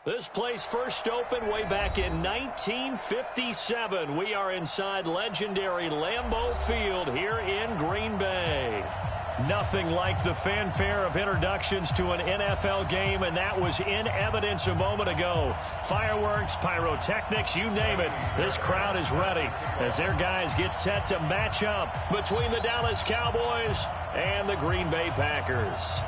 This place first opened way back in 1957. We are inside legendary Lambeau Field here in Green Bay. Nothing like the fanfare of introductions to an NFL game, and that was in evidence a moment ago. Fireworks, pyrotechnics, you name it. This crowd is ready as their guys get set to match up between the Dallas Cowboys and the Green Bay Packers.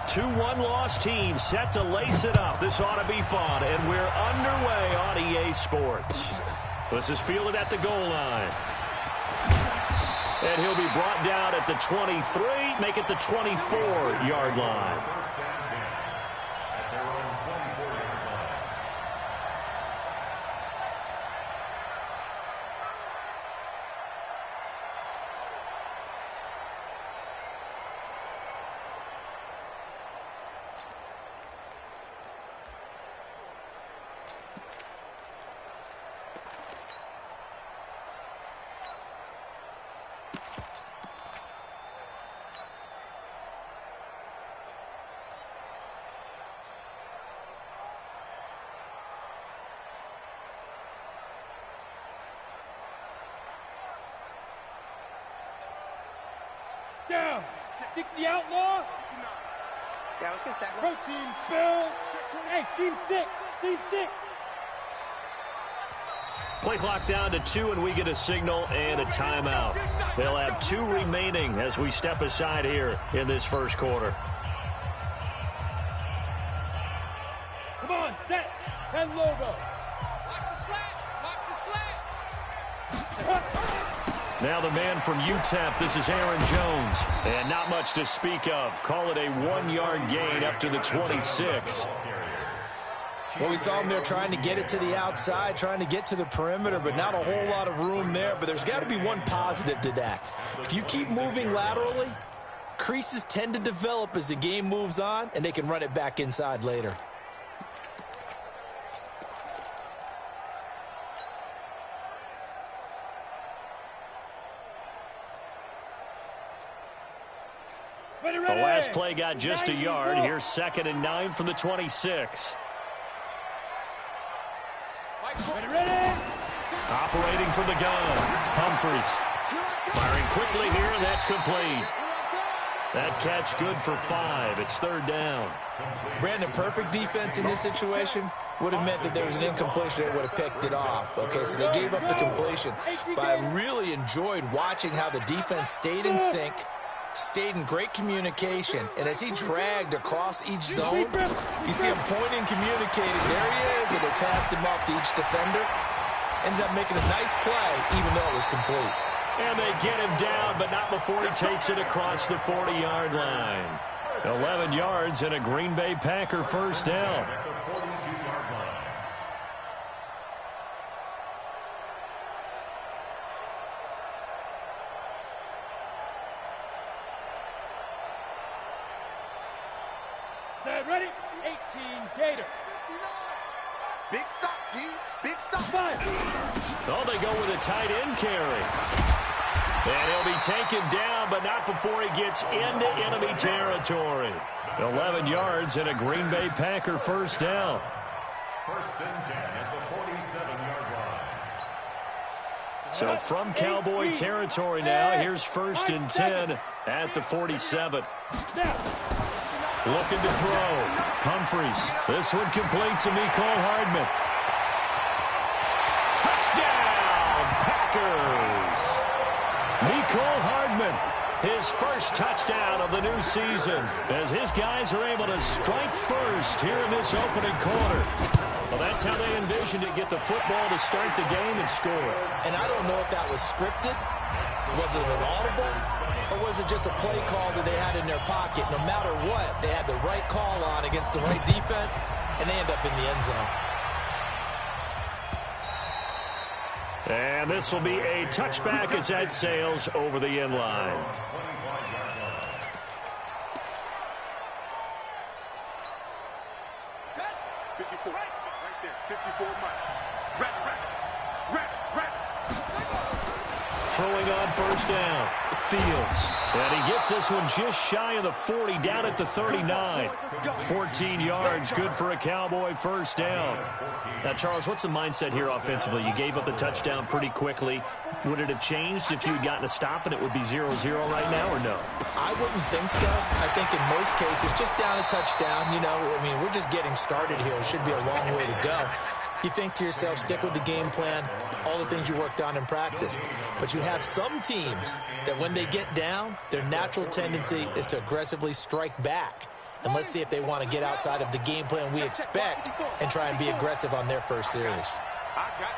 Two one-loss teams set to lace it up. This ought to be fun, and we're underway on EA Sports. This is fielded at the goal line. And he'll be brought down at the 23, make it the 24-yard line. Down. 60 outlaw. Yeah, let's get second. Protein spill. Hey, team 6. Team 6. Play clock down to 2, and we get a signal and a timeout. They'll have 2 remaining as we step aside here in this first quarter. Come on, set. 10 logo. Watch the slat. Watch the slat. Now the man from UTEP, this is Aaron Jones. And not much to speak of. Call it a 1-yard gain up to the 26. Well, we saw him there trying to get it to the outside, trying to get to the perimeter, but not a whole lot of room there. But there's got to be one positive to that. If you keep moving laterally, creases tend to develop as the game moves on, and they can run it back inside later. The last play got just a yard. Here's 2nd and 9 from the 26. Operating from the gun, Humphries. Firing quickly here, and that's complete. That catch good for 5. It's 3rd down. Brandon, perfect defense in this situation would have meant that there was an incompletion that would have picked it off. Okay, so they gave up the completion. But I really enjoyed watching how the defense stayed in sync, stayed in great communication, and as he dragged across each zone, you see him pointing, communicating. There he is, and they passed him off to each defender. Ended up making a nice play, even though it was complete. And they get him down, but not before he takes it across the 40-yard line. 11 yards and a Green Bay Packer first down. Set, ready. 18, Gator. Big stop, D. Big stop. 5. Oh, they go with a tight end carry. And he'll be taken down, but not before he gets into enemy territory. 11 yards and a Green Bay Packer first down. 1st and 10 at the 47-yard line. So from Cowboy territory now, here's 1st and 10 at the 47. Looking to throw. Humphries. This one complete to Mecole Hardman. Touchdown, Packers. Mecole Hardman, his first touchdown of the new season, as his guys are able to strike first here in this opening quarter. Well, that's how they envisioned it, get the football to start the game and score. And I don't know if that was scripted. Was it an audible? Or was it just a play call that they had in their pocket? No matter what, they had the right call on against the right defense, and they end up in the end zone. And this will be a touchback as that sails over the end line. throwing on first down. Fields. And he gets this one just shy of the 40, down at the 39. 14 yards, good for a Cowboy first down. Now, Charles, what's the mindset here offensively? You gave up the touchdown pretty quickly. Would it have changed if you had gotten a stop and it would be 0-0 right now, or no? I wouldn't think so. I think in most cases, just down a touchdown, you know, I mean, we're just getting started here. It should be a long way to go. You think to yourself, stick with the game plan, all the things you worked on in practice. But you have some teams that when they get down, their natural tendency is to aggressively strike back. And let's see if they want to get outside of the game plan we expect and try and be aggressive on their first series. I got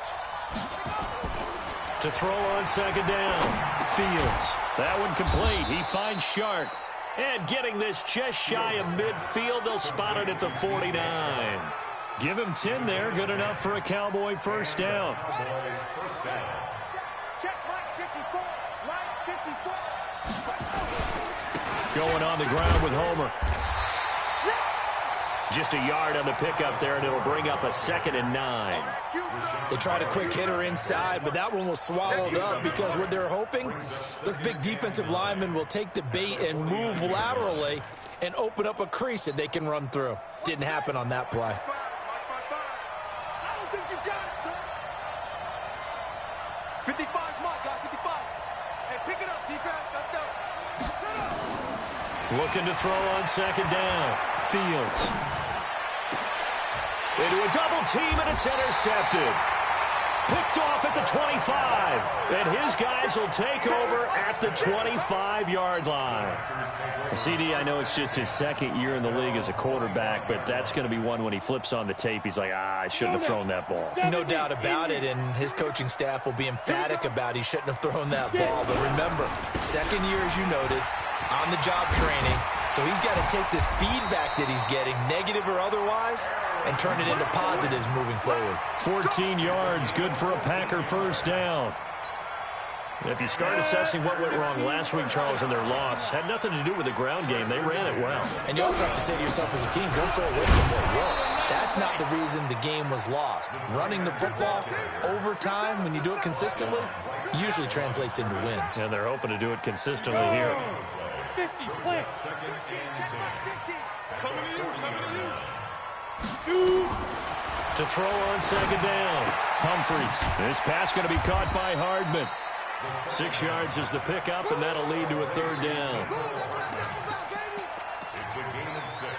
you. To throw on second down. Fields. That one complete. He finds Shark. And getting this just shy of midfield, they'll spot it at the 49. Give him 10 there. Good enough for a Cowboy first down. Check right 54. Right 54. Going on the ground with Homer. Just a yard on the pickup there, and it'll bring up a 2nd and 9. They tried a quick hitter inside, but that one was swallowed up because what they're hoping, those big defensive linemen will take the bait and move laterally and open up a crease that they can run through. Didn't happen on that play. I don't think you got it, son. 55's my guy, 55. Hey, pick it up, defense. Let's go. Looking to throw on second down. Fields. Into a double team, and it's intercepted. Picked off at the 25. And his guys will take over at the 25-yard line. CD, I know it's just his second year in the league as a quarterback, but that's going to be one when he flips on the tape. He's like, I shouldn't have thrown that ball. No doubt about it, and his coaching staff will be emphatic about he shouldn't have thrown that ball. But remember, second year, as you noted, on-the-job training. So he's got to take this feedback that he's getting, negative or otherwise, and turn it into positives moving forward. 14 yards, good for a Packer first down. If you start assessing what went wrong last week, Charles, in their loss, had nothing to do with the ground game. They ran it well. And you also have to say to yourself as a team, don't go away from what worked. That's not the reason the game was lost. Running the football over time, when you do it consistently, usually translates into wins. And they're hoping to do it consistently here. 50, plant. Coming to you, coming to you. Shoot. To throw on second down. Humphreys. This pass going to be caught by Hardman. 6 yards is the pickup, and that'll lead to a third down. It's a gain of 6.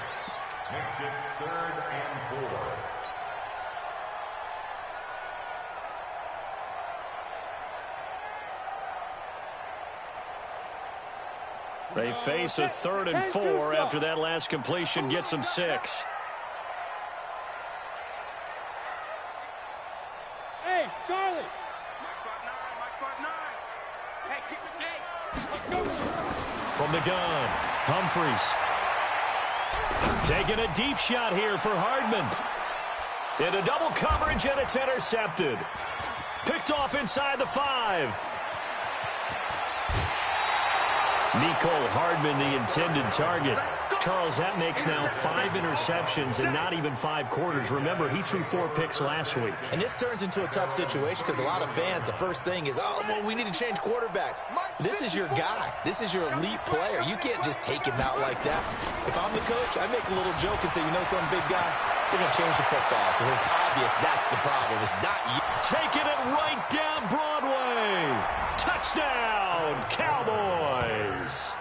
Makes it 3rd and 4. They face a 3rd and 4 after that last completion gets them 6. Hey, Charlie. Mike 5'9". Hey, keep it, hey. Let's go. From the gun, Humphreys. Taking a deep shot here for Hardman. Into double coverage, and it's intercepted. Picked off inside the 5. Nicole Hardman, the intended target. Charles, that makes now 5 interceptions and not even 5 quarters. Remember, he threw 4 picks last week. And this turns into a tough situation because a lot of fans, the first thing is, oh, well, we need to change quarterbacks. This is your guy. This is your elite player. You can't just take him out like that. If I'm the coach, I make a little joke and say, you know something, big guy? We're going to change the football. So it's obvious that's the problem. It's not you. Taking it right down Broadway. Touchdown, Cowboys.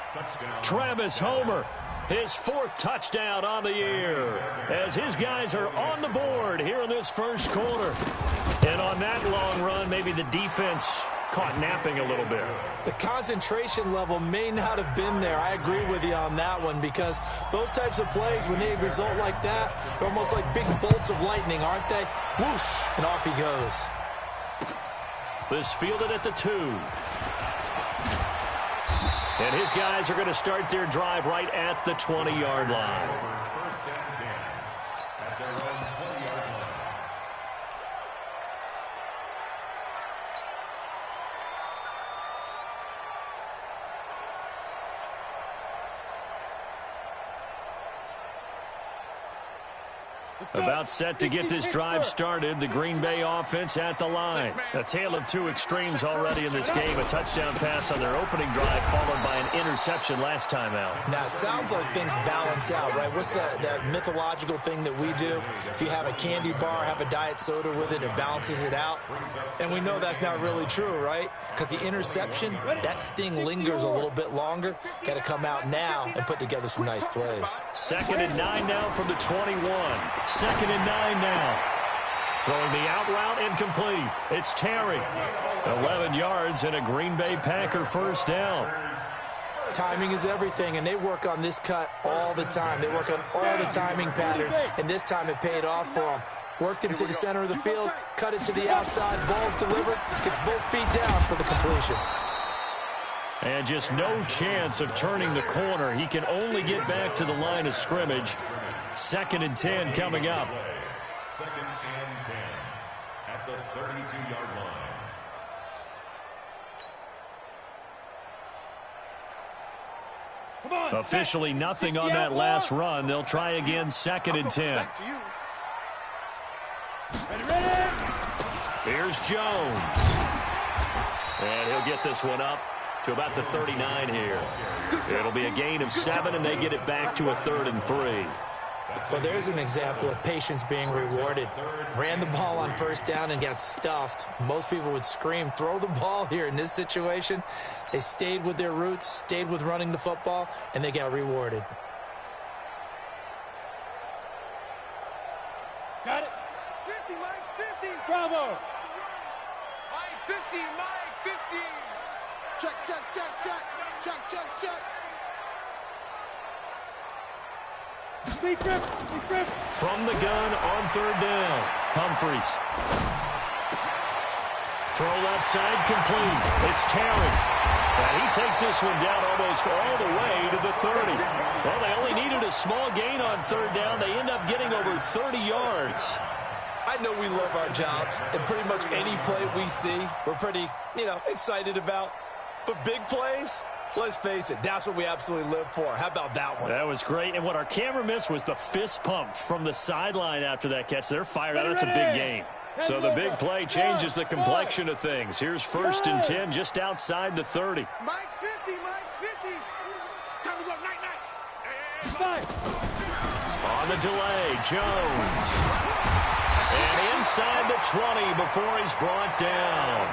Travis Homer, his 4th touchdown on the year, as his guys are on the board here in this first quarter. And on that long run, maybe the defense caught napping a little bit. The concentration level may not have been there. I agree with you on that one because those types of plays, when they result like that, they're almost like big bolts of lightning, aren't they? Whoosh, and off he goes. This fielded at the 2. And his guys are going to start their drive right at the 20-yard line. 1st and 10 at their own 20-yard line. About set to get this drive started. The Green Bay offense at the line. A tale of two extremes already in this game. A touchdown pass on their opening drive followed by an interception last time out. Now, it sounds like things balance out, right? What's that mythological thing that we do? If you have a candy bar, have a diet soda with it, it balances it out. And we know that's not really true, right? Because the interception, that sting lingers a little bit longer. Got to come out now and put together some nice plays. 2nd and 9 now from the 21. 2nd and 9 now. Throwing the out route incomplete. It's Terry. 11 yards and a Green Bay Packer first down. Timing is everything, and they work on this cut all the time. They work on all the timing patterns, and this time it paid off for them. Worked him to the center of the field, cut it to the outside, ball's delivered, gets both feet down for the completion. And just no chance of turning the corner. He can only get back to the line of scrimmage. 2nd and 10 coming up. 2nd and 10 at the 32-yard line. Officially nothing on that last run. They'll try again 2nd and 10. Here's Jones. And he'll get this one up to about the 39 here. It'll be a gain of 7, and they get it back to a 3rd and 3. Well, there's an example of patience being rewarded. Ran the ball on first down and got stuffed. Most people would scream, throw the ball here. In this situation, they stayed with their roots, stayed with running the football, and they got rewarded. Got it. 50, Mike's 50. Bravo. Mike 50, Mike 50. Check, check, check, check. Check, check, check. Deep grip. From the gun on 3rd down. Humphries. Throw left side complete. It's Terry. And he takes this one down almost all the way to the 30. Well, they only needed a small gain on 3rd down. They end up getting over 30 yards. I know we love our jobs, and pretty much any play we see, we're pretty, excited about. But big plays, let's face it, that's what we absolutely live for. How about that one? That was great. And what our camera missed was the fist pump from the sideline after that catch. They're fired out. That's a big gain. So the big play changes the complexion of things. Here's 1st and 10 just outside the 30. Mike's 50, Mike's 50. Time to go, night. On the delay, Jones. And inside the 20 before he's brought down.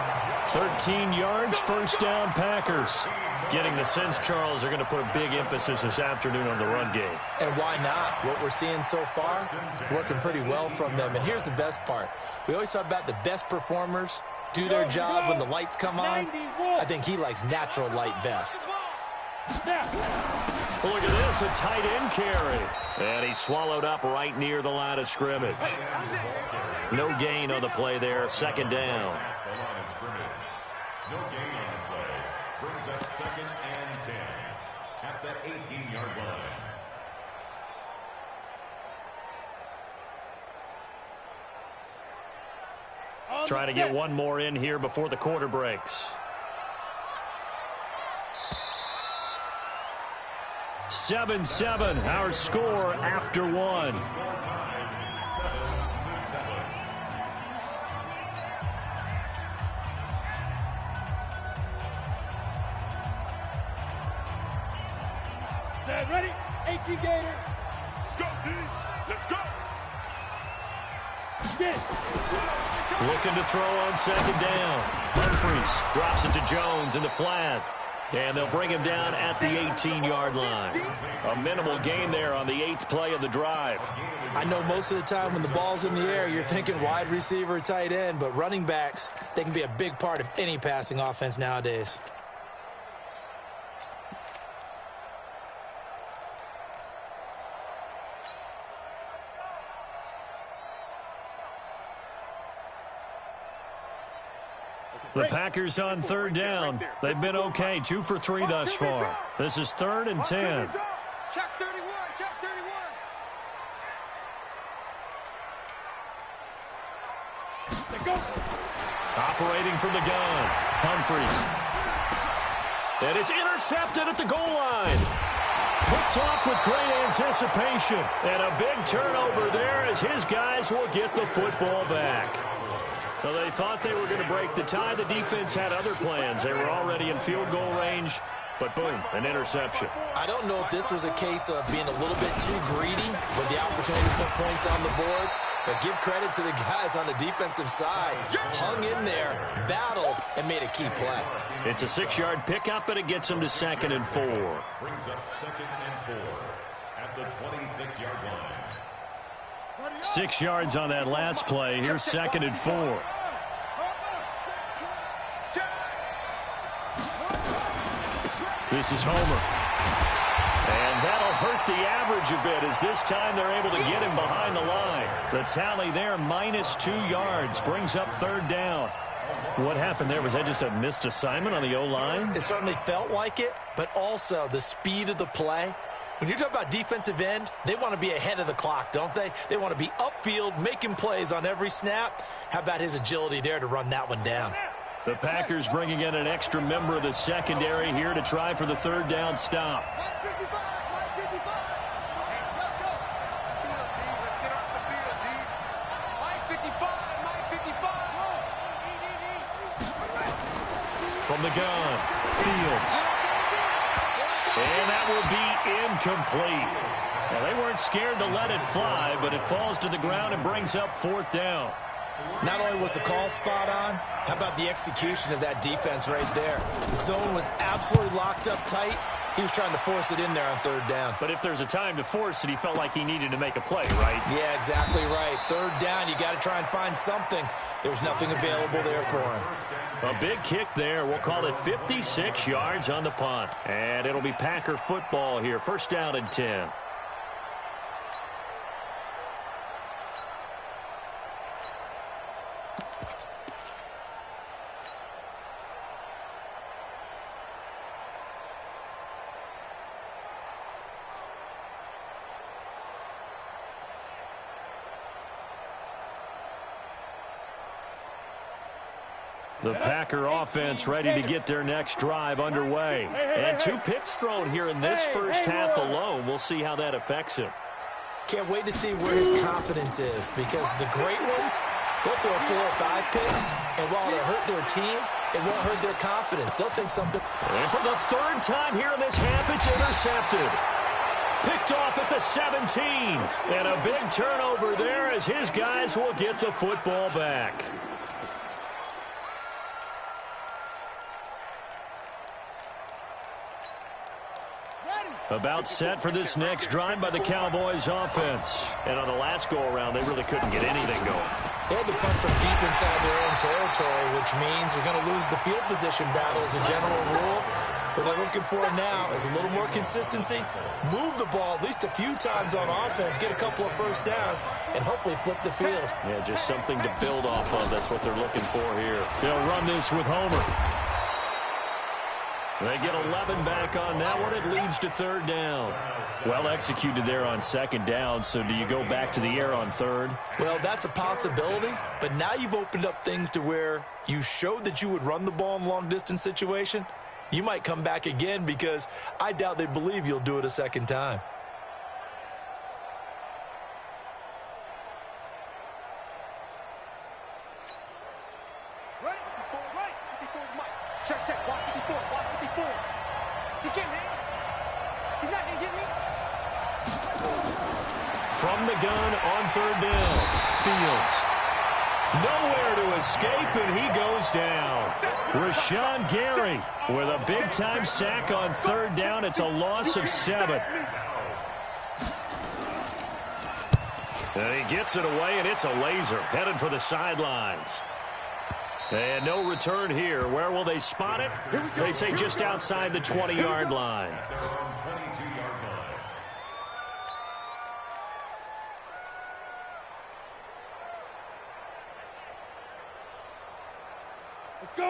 13 yards, first down, Packers. Getting the sense, Charles, they're going to put a big emphasis this afternoon on the run game. And why not? What we're seeing so far is working pretty well from them. And here's the best part. We always talk about the best performers do their job when the lights come on. I think he likes natural light best. Look at this, a tight end carry. And he swallowed up right near the line of scrimmage. No gain on the play there, 2nd down. No gain on the play. Brings up 2nd and 10 at the 18-yard line. Trying to get one more in here before the quarter breaks. 7-7, our score after 1. Set, ready? 18 Gator. Let's go, D. Let's go. Get it. Looking to throw on 2nd down. Humphries drops it to Jones in the flat. And they'll bring him down at the 18-yard line. A minimal gain there on the 8th play of the drive. I know most of the time when the ball's in the air, you're thinking wide receiver, tight end, but running backs, they can be a big part of any passing offense nowadays. The Packers on 3rd down. They've been okay, 2 for 3 thus far. This is 3rd and 10. Check 31, check 31. Let's go. Operating from the gun. Humphries. And it's intercepted at the goal line. Picked off with great anticipation. And a big turnover there as his guys will get the football back. So they thought they were going to break the tie. The defense had other plans. They were already in field goal range. But boom, an interception. I don't know if this was a case of being a little bit too greedy with the opportunity to put points on the board. But give credit to the guys on the defensive side. Hung in there, battled, and made a key play. It's a 6-yard pickup, and it gets them to 2nd and 4. Brings up 2nd and 4 at the 26-yard line. 6 yards on that last play. Here's 2nd and 4. This is Homer. And that'll hurt the average a bit as this time they're able to get him behind the line. The tally there, -2 yards, brings up 3rd down. What happened there? Was that just a missed assignment on the O-line? It certainly felt like it, but also the speed of the play. When you're talking about defensive end, they want to be ahead of the clock, don't they? They want to be upfield, making plays on every snap. How about his agility there to run that one down? The Packers bringing in an extra member of the secondary here to try for the 3rd down stop. From the gun, Fields. And that will be incomplete. Now, they weren't scared to let it fly, but it falls to the ground and brings up 4th down. Not only was the call spot on, how about the execution of that defense right there? The zone was absolutely locked up tight. He was trying to force it in there on 3rd down. But if there's a time to force it, he felt like he needed to make a play, right? Yeah, exactly right. 3rd down, you got to try and find something. There's nothing available there for him. A big kick there. We'll call it 56 yards on the punt. And it'll be Packer football here. 1st down and 10. The Packer offense ready to get their next drive underway. And 2 picks thrown here in this first half alone. We'll see how that affects him. Can't wait to see where his confidence is, because the great ones, they'll throw 4 or 5 picks, and while it'll hurt their team, it won't hurt their confidence. They'll think something. And for the 3rd time here in this half, it's intercepted. Picked off at the 17. And a big turnover there as his guys will get the football back. About set for this next drive by the Cowboys offense. And on the last go-around, they really couldn't get anything going. They had to punt from deep inside their own territory, which means you're going to lose the field position battle as a general rule. What they're looking for now is a little more consistency, move the ball at least a few times on offense, get a couple of 1st downs, and hopefully flip the field. Yeah, just something to build off of. That's what they're looking for here. They'll run this with Homer. They get 11 back on that one. It leads to 3rd down. Well executed there on 2nd down. So do you go back to the air on 3rd? Well, that's a possibility. But now you've opened up things to where you showed that you would run the ball in long-distance situation. You might come back again, because I doubt they believe you'll do it a 2nd time. Check, check, watch 54, watch 54. He can't hit. He's not going to get me. From the gun on 3rd down. Fields. Nowhere to escape, and he goes down. Rashawn Gary with a big-time sack on 3rd down. It's a loss of 7. And he gets it away, and it's a laser headed for the sidelines. And no return here. Where will they spot it? They say just outside the 20-yard line.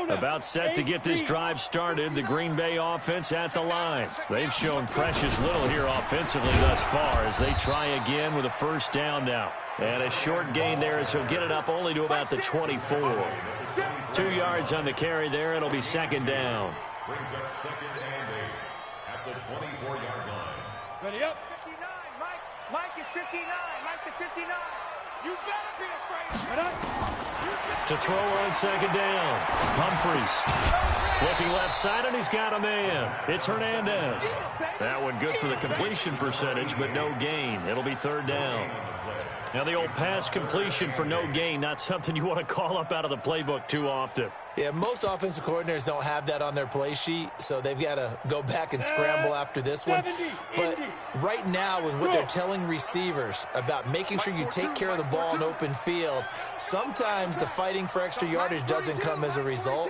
About set to get this drive started. The Green Bay offense at the line. They've shown precious little here offensively thus far as they try again with a 1st down now. And a short gain there as he'll get it up only to about the 24. 2 yards on the carry there. It'll be 2nd down. Brings up 2nd and 8 at the 24-yard line. Ready up. 59, Mike. Mike is 59. Mike to 59. You better be afraid. To throw on second down. Humphries looking left side, and he's got a man. It's Hernandez. That one good for the completion percentage, but no gain. It'll be third down. Now, the old pass completion for no gain, not something you want to call up out of the playbook too often. Yeah, most offensive coordinators don't have that on their play sheet, so they've got to go back and scramble after this one. But right now, with what they're telling receivers about making sure you take care of the ball in open field, sometimes the fighting for extra yardage doesn't come as a result.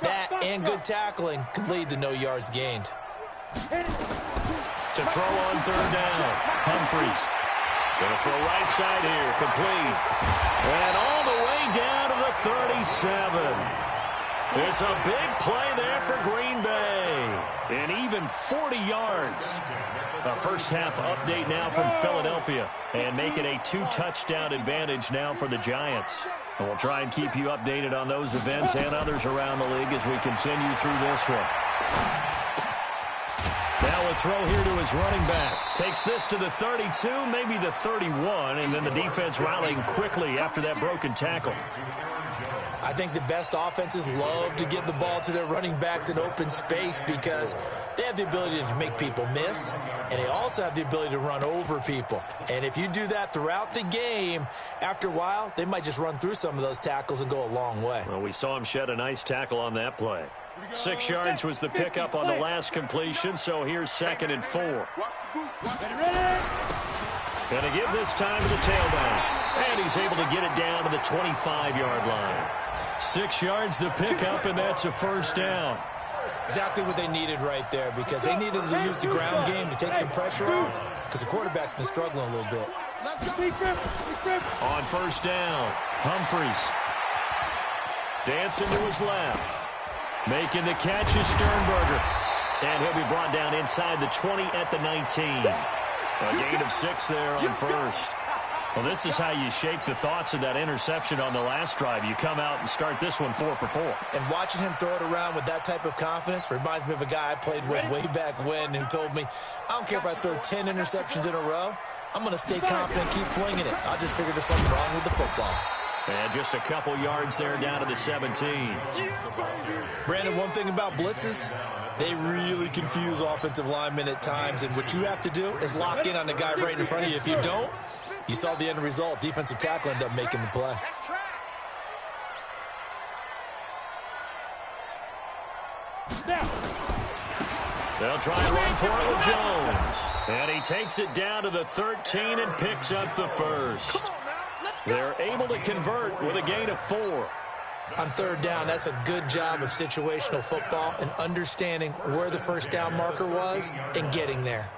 That and good tackling can lead to no yards gained. To throw on third down, Humphries. Going to throw right side here, complete. And all the way down to the 37. It's a big play there for Green Bay. And even 40 yards. A first half update now from Philadelphia. And make it a 2-touchdown advantage now for the Giants. And we'll try and keep you updated on those events and others around the league as we continue through this one. Now a throw here to his running back. Takes this to the 32, maybe the 31, and then the defense rallying quickly after that broken tackle. I think the best offenses love to get the ball to their running backs in open space because they have the ability to make people miss, and they also have the ability to run over people. And if you do that throughout the game, after a while, they might just run through some of those tackles and go a long way. Well, we saw him shed a nice tackle on that play. 6 yards was the pickup on the last completion, so here's 2nd and 4. Going to give this time to the tailback, and he's able to get it down to the 25-yard line. 6 yards the pickup, and that's a first down. Exactly what they needed right there because they needed to use the ground game to take some pressure off because the quarterback's been struggling a little bit. On first down, Humphries dancing to his left. Making the catch is Sternberger. And he'll be brought down inside the 20 at the 19. A gain of 6 there on first. Well, this is how you shake the thoughts of that interception on the last drive. You come out and start this one 4 for 4. And watching him throw it around with that type of confidence reminds me of a guy I played with way back when who told me, I don't care if I throw 10 interceptions in a row. I'm going to stay confident, keep flinging it. I'll just figure there's something wrong with the football. And just a couple yards there down to the 17. Brandon, one thing about blitzes, they really confuse offensive linemen at times. And what you have to do is lock in on the guy right in front of you. If you don't, you saw the end result. Defensive tackle ended up making the play. They'll try and run for it with Jones. And he takes it down to the 13 and picks up the first. They're able to convert with a gain of 4. On third down, that's a good job of situational football and understanding where the first down marker was and getting there.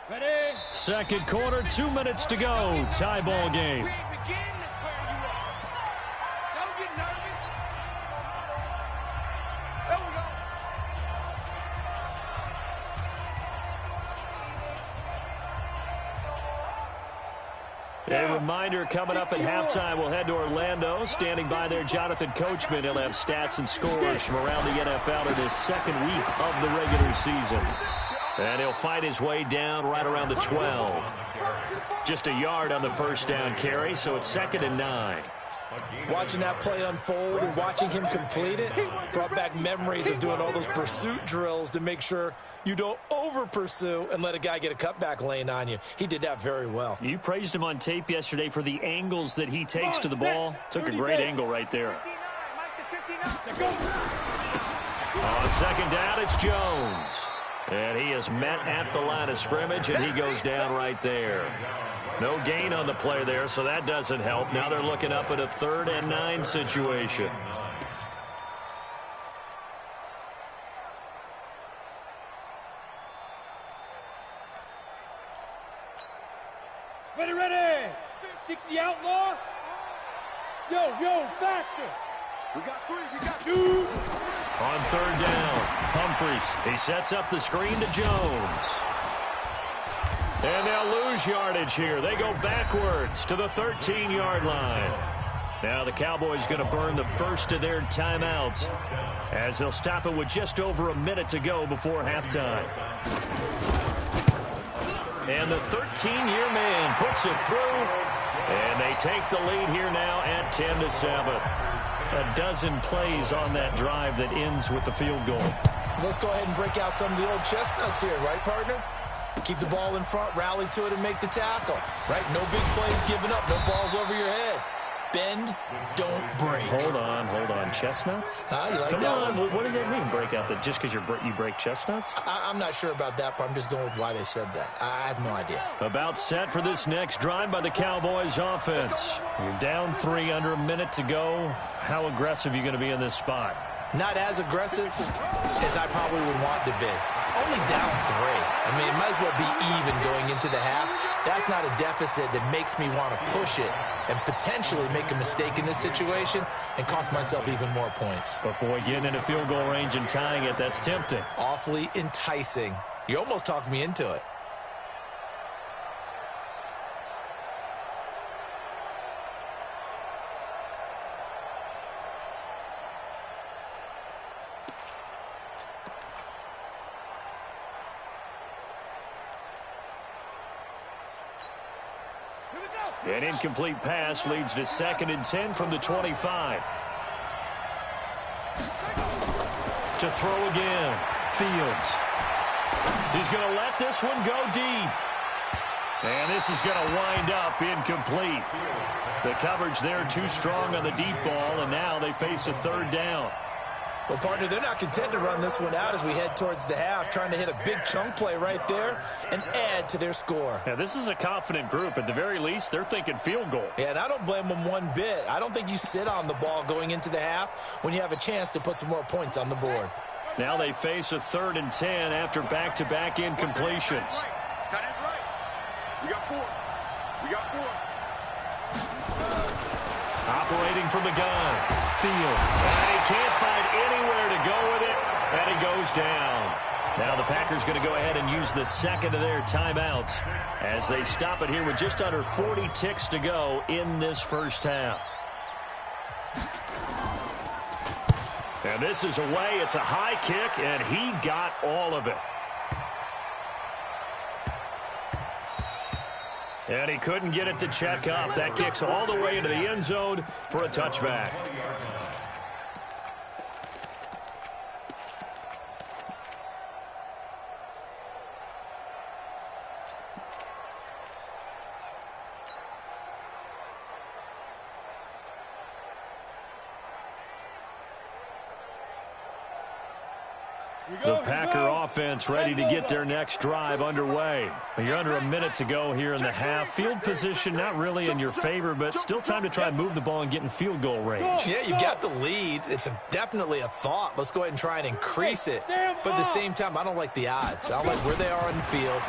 Ready? Second quarter, 2 minutes to go. Tie ball game. A reminder coming up at halftime, we'll head to Orlando. Standing by there, Jonathan Coachman. He'll have stats and scores from around the NFL in his second week of the regular season. And he'll fight his way down right around the 12. Just a yard on the first down carry, so it's 2nd and 9. Watching that play unfold and watching him complete it brought back memories of doing all those pursuit drills to make sure you don't over-pursue and let a guy get a cutback lane on you. He did that very well. You praised him on tape yesterday for the angles that he takes to the ball. Took a great angle right there. On second down, it's Jones. And he is met at the line of scrimmage, and he goes down right there. No gain on the play there, so that doesn't help. Now they're looking up at a 3rd and 9 situation. Ready, ready. 60 outlaw. Yo, faster. We got 3, we got 2. On third down, Humphries. He sets up the screen to Jones. And they'll lose yardage here. They go backwards to the 13-yard line. Now the Cowboys going to burn the first of their timeouts. as they'll stop it with just over a minute to go before halftime. And the 13-year man puts it through, and they take the lead here now at 10-7. A dozen plays on that drive that ends with the field goal. Let's go ahead and break out some of the old chestnuts here, right, partner? Keep the ball in front, rally to it, and make the tackle. Right? No big plays given up, no balls over your head. Bend, don't break. Hold on. Chestnuts? You like Come that on. one? What does that mean, break out? That just because you break chestnuts? I'm not sure about that, but I'm just going with why they said that. I have no idea. About set for this next drive by the Cowboys offense. You're down 3, under a minute to go. How aggressive are you going to be in this spot? Not as aggressive as I probably would want to be. Only down 3. I mean, it might as well be even going into the half. That's not a deficit that makes me want to push it and potentially make a mistake in this situation and cost myself even more points. But, boy, getting into field goal range and tying it, that's tempting. Awfully enticing. You almost talked me into it. An incomplete pass leads to 2nd and 10 from the 25. To throw again. Fields. He's going to let this one go deep. And this is going to wind up incomplete. The coverage there too strong on the deep ball, and now they face a 3rd down. Well, partner, they're not content to run this one out as we head towards the half, trying to hit a big chunk play right there and add to their score. Yeah, this is a confident group. At the very least, they're thinking field goal. Yeah, and I don't blame them one bit. I don't think you sit on the ball going into the half when you have a chance to put some more points on the board. Now they face a 3rd and 10 after back-to-back incompletions. Tight end's right. We got 4. Operating from the gun. Field. And he can't find anywhere to go with it, and he goes down. Now the Packers going to go ahead and use the 2nd of their timeouts as they stop it here with just under 40 ticks to go in this first half. And this is away. It's a high kick, and he got all of it. And he couldn't get it to check up. That kicks all the way into the end zone for a touchback. The Packer offense ready to get their next drive underway. You're under a minute to go here in the half. Field position not really in your favor, but still time to try and move the ball and get in field goal range. Yeah, you got the lead. It's definitely a thought. Let's go ahead and try and increase it. But at the same time, I don't like the odds. I don't like where they are on the field.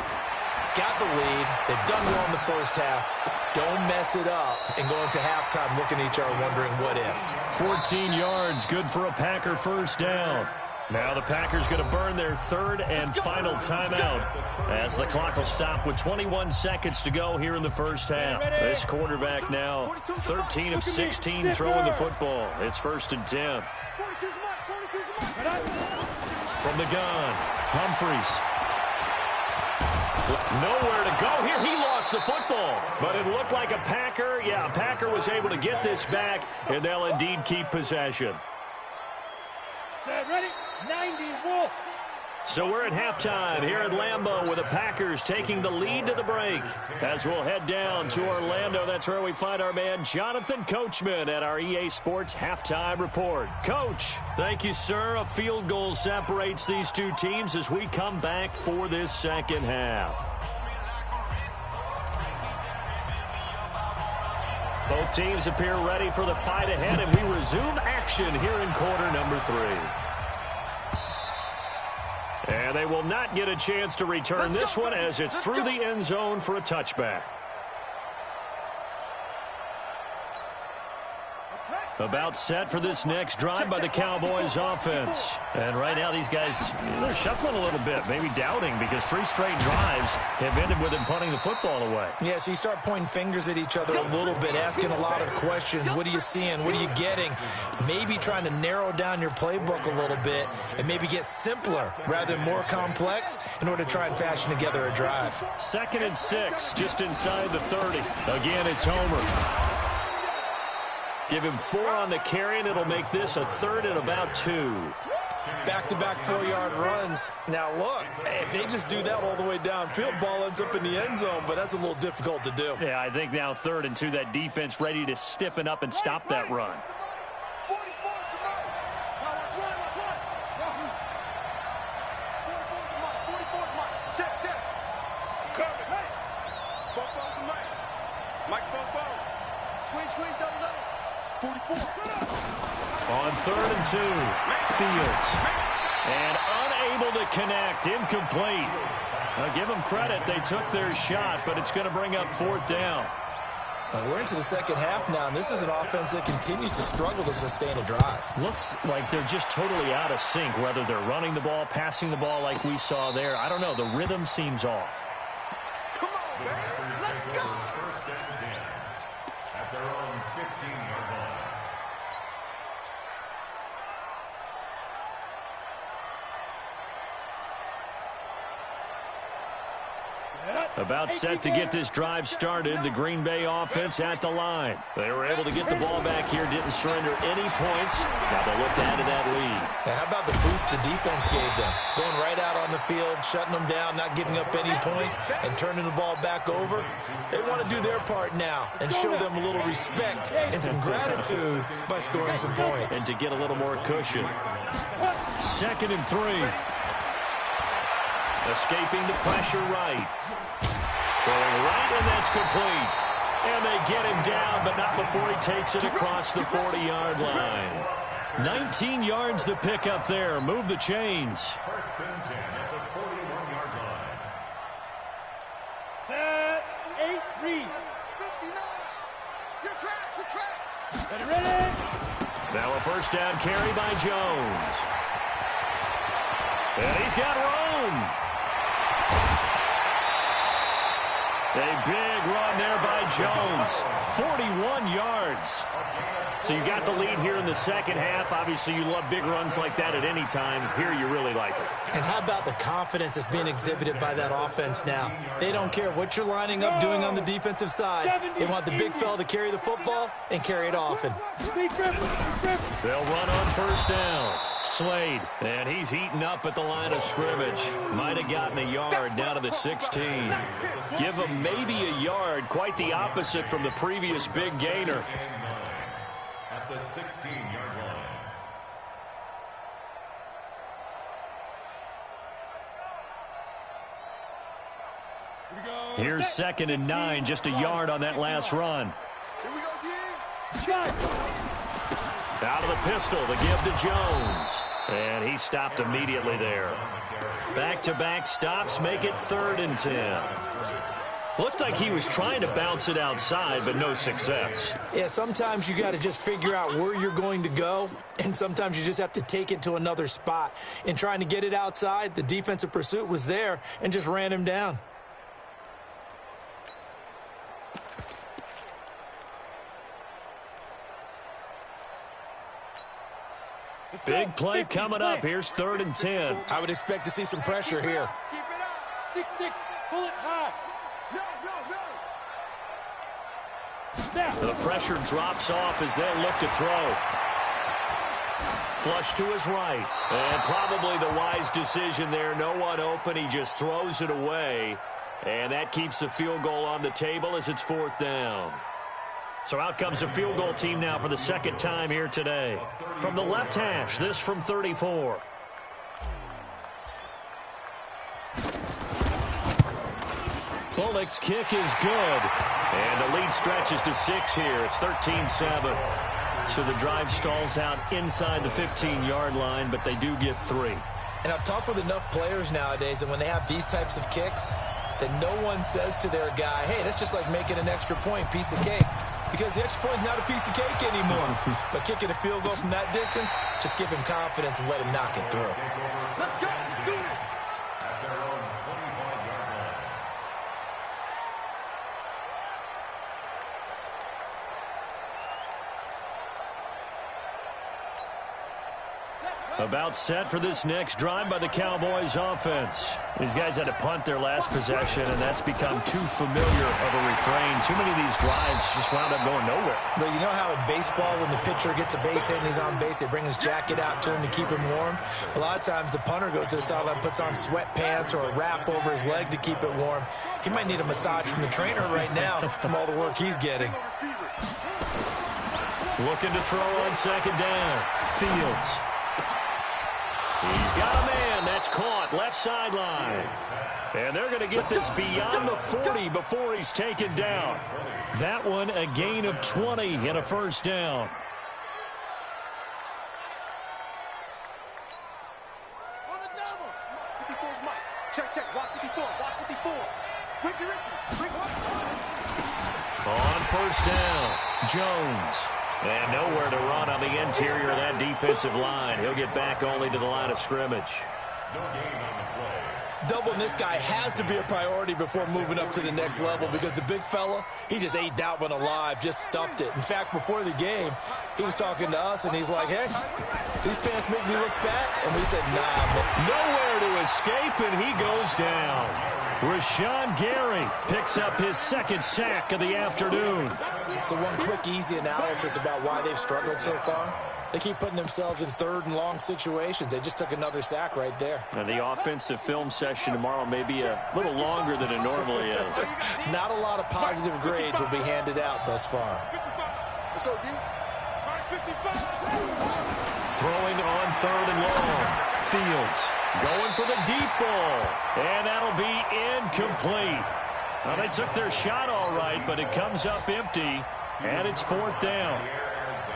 Got the lead. They've done well in the first half. Don't mess it up and go into halftime looking at each other wondering what if. 14 yards, good for a Packer first down. Now the Packers going to burn their 3rd and final timeout as the clock will stop with 21 seconds to go here in the first half. This quarterback now 13 of 16 throwing the football. It's 1st and 10. From the gun, Humphreys. Nowhere to go here. He lost the football, but it looked like a Packer. Yeah, a Packer was able to get this back, and they'll indeed keep possession. Set, ready, 90, Wolf. So we're at halftime here at Lambeau with the Packers taking the lead to the break. As we'll head down to Orlando, that's where we find our man Jonathan Coachman at our EA Sports Halftime Report. Coach, thank you, sir. A field goal separates these two teams as we come back for this second half. Both teams appear ready for the fight ahead, and we resume action here in quarter number 3. And they will not get a chance to return this one as it's through the end zone for a touchback. Okay. About set for this next drive by the Cowboys offense. And right now these guys, they're shuffling a little bit, maybe doubting, because 3 straight drives have ended with them punting the football away. Yeah, so you start pointing fingers at each other a little bit, asking a lot of questions. What are you seeing? What are you getting? Maybe trying to narrow down your playbook a little bit and maybe get simpler rather than more complex in order to try and fashion together a drive. 2nd and 6, just inside the 30. Again, it's Homer. Give him 4 on the carry, and it'll make this a 3rd and about 2. Back-to-back 4-yard runs. Now, look, if they just do that all the way downfield, ball ends up in the end zone, but that's a little difficult to do. Yeah, I think now 3rd and 2, that defense ready to stiffen up and stop that run. On 3rd and 2, Fields. And unable to connect, incomplete. Now, give them credit, they took their shot, but it's going to bring up 4th down. We're into the second half now, and this is an offense that continues to struggle to sustain a drive. Looks like they're just totally out of sync, whether they're running the ball, passing the ball like we saw there. I don't know, the rhythm seems off. Come on, man. Let's go. 1st and 10 at their own 15-yard line. About set to get this drive started, the Green Bay offense at the line. They were able to get the ball back here, didn't surrender any points. Now they look to add to that lead. Now, how about the boost the defense gave them? Going right out on the field, shutting them down, not giving up any points, and turning the ball back over. They want to do their part now and show them a little respect and some gratitude by scoring some points. And to get a little more cushion. 2nd and 3. Escaping the pressure right. Throwing right, and that's complete. And they get him down, but not before he takes it across the 40-yard line. 19 yards the pick up there. Move the chains. 1st and 10 at the 41-yard line. Set, 8, read. 59. Your track. Ready. Now a 1st down carry by Jones. And he's got room. A big run there by Jones. 41 yards. So you got the lead here in the second half. Obviously, you love big runs like that at any time. Here, you really like it. And how about the confidence that's being exhibited by that offense now? They don't care what you're lining up doing on the defensive side. They want the big fella to carry the football and carry it often. They'll run on 1st down. Slade, and he's heating up at the line of scrimmage. Might have gotten a yard down to the 16. Give him maybe a yard, quite the opposite from the previous big gainer. At the 16-yard line. Here's 2nd and 9, just a yard on that last run. Here we go, again. Out of the pistol, the give to Jones. And he stopped immediately there. Back-to-back stops make it 3rd and 10. Looked like he was trying to bounce it outside, but no success. Yeah, sometimes you got to just figure out where you're going to go, and sometimes you just have to take it to another spot. In trying to get it outside, the defensive pursuit was there and just ran him down. Big play coming up. Here's 3rd and 10. I would expect to see some pressure here. Keep it up. 6-6. Pull it high. The pressure drops off as they look to throw. Flush to his right. And probably the wise decision there. No one open. He just throws it away. And that keeps the field goal on the table as it's 4th down. So out comes a field goal team now for the 2nd time here today. From the left hash, this from 34. Bullock's kick is good. And the lead stretches to 6 here. It's 13-7. So the drive stalls out inside the 15-yard line, but they do get 3. And I've talked with enough players nowadays, and when they have these types of kicks, that no one says to their guy, hey, that's just like making an extra point, piece of cake. because the extra point is not a piece of cake anymore. But kicking a field goal from that distance, just give him confidence and let him knock it through. Let's go. Let's do it. At their own 25-yard line. About set for this next drive by the Cowboys offense. These guys had to punt their last possession, and that's become too familiar of a refrain. Too many of these drives just wound up going nowhere. But you know how in baseball, when the pitcher gets a base hit and he's on base, they bring his jacket out to him to keep him warm? A lot of times the punter goes to the sideline, puts on sweatpants or a wrap over his leg to keep it warm. He might need a massage from the trainer right now from all the work he's getting. Looking to throw on second down. Fields. He's got a man. That's caught. Left sideline. And they're going to get this beyond the 40 before he's taken down. That one a gain of 20 and a first down. On the double. 54 is Mike. Check. Watch 54. Watch 54. Ricky. On first down, Jones. And nowhere to run on the interior of that defensive line. He'll get back only to the line of scrimmage. No gain on the play. Doubling this guy has to be a priority before moving up to the next level because the big fella, he just ate that one alive, just stuffed it. In fact, before the game, he was talking to us, and he's like, hey, these pants make me look fat? And we said, nah, man. Nowhere to escape, and he goes down. Rashawn Gary picks up his second sack of the afternoon. So one quick, easy analysis about why they've struggled so far. They keep putting themselves in third and long situations. They just took another sack right there. The offensive film session tomorrow may be a little longer than it normally is. Not a lot of positive grades will be handed out thus far. Let's go, D. Throwing on third and long. Fields going for the deep ball. And that'll be incomplete. Well, they took their shot all right, but it comes up empty, and it's fourth down.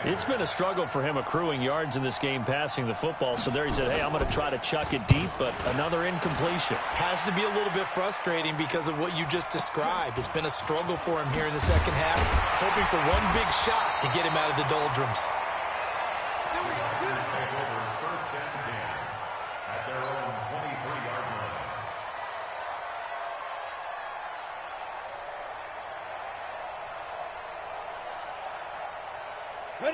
It's been a struggle for him accruing yards in this game passing the football. So there he said, hey, I'm going to try to chuck it deep, but another incompletion. Has to be a little bit frustrating because of what you just described. It's been a struggle for him here in the second half, hoping for one big shot to get him out of the doldrums. Take over first and 10 at their own 23-yard line.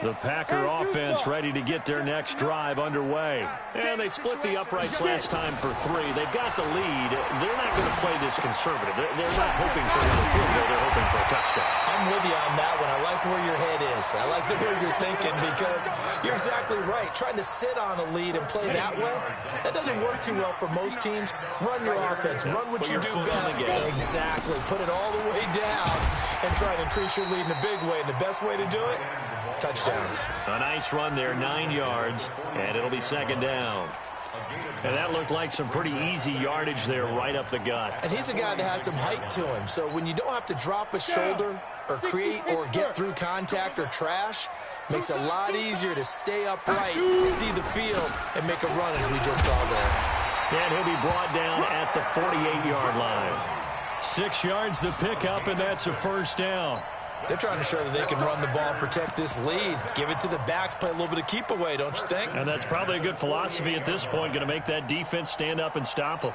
The Packer offense ready to get their next drive underway. And they split the uprights last time for 3. They've got the lead. They're not going to play this conservative. They're not hoping for another field goal. They're hoping for a touchdown. I'm with you on that one. I like where your head is. I like the way you're thinking because you're exactly right. Trying to sit on a lead and play that way, that doesn't work too well for most teams. Run your offense. Run what you do best. Exactly. Put it all the way down and try to increase your lead in a big way. And the best way to do it, touchdowns. A nice run there, 9 yards, and it'll be second down. And that looked like some pretty easy yardage there right up the gut. And he's a guy that has some height to him. So when you don't have to drop a shoulder or create or get through contact or trash, makes it a lot easier to stay upright, see the field, and make a run as we just saw there. And he'll be brought down at the 48-yard line. 6 yards the pickup, and that's a first down. They're trying to show that they can run the ball and protect this lead. Give it to the backs, play a little bit of keep away, don't you think? And that's probably a good philosophy at this point, going to make that defense stand up and stop them.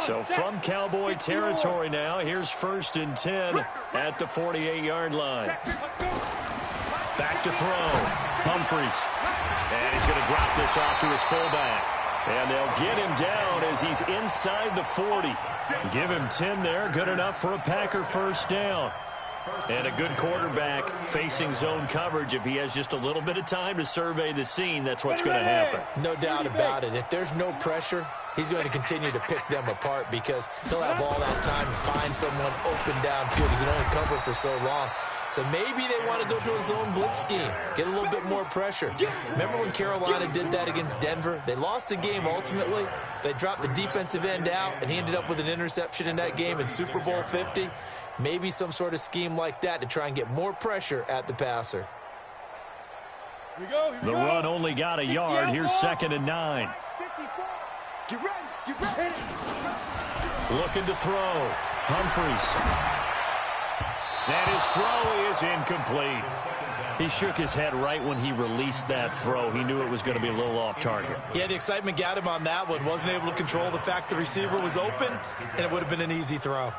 So from Cowboy territory now, here's first and 10 at the 48-yard line. Back to throw. Humphries. And he's going to drop this off to his fullback. And they'll get him down as he's inside the 40. Give him 10 there, good enough for a Packer first down. And a good quarterback facing zone coverage. If he has just a little bit of time to survey the scene, that's what's going to happen. No doubt about it. If there's no pressure, he's going to continue to pick them apart because he'll have all that time to find someone open downfield. He can only cover for so long. So maybe they want to go to a zone blitz scheme, get a little bit more pressure. Remember when Carolina did that against Denver? They lost the game ultimately. They dropped the defensive end out, and he ended up with an interception in that game in Super Bowl 50. Maybe some sort of scheme like that to try and get more pressure at the passer. The run only got a yard. Here's second and 9. Get ready. Looking to throw. Humphries. And his throw is incomplete. He shook his head right when he released that throw. He knew it was going to be a little off target. Yeah, the excitement got him on that one. Wasn't able to control the fact the receiver was open, and it would have been an easy throw.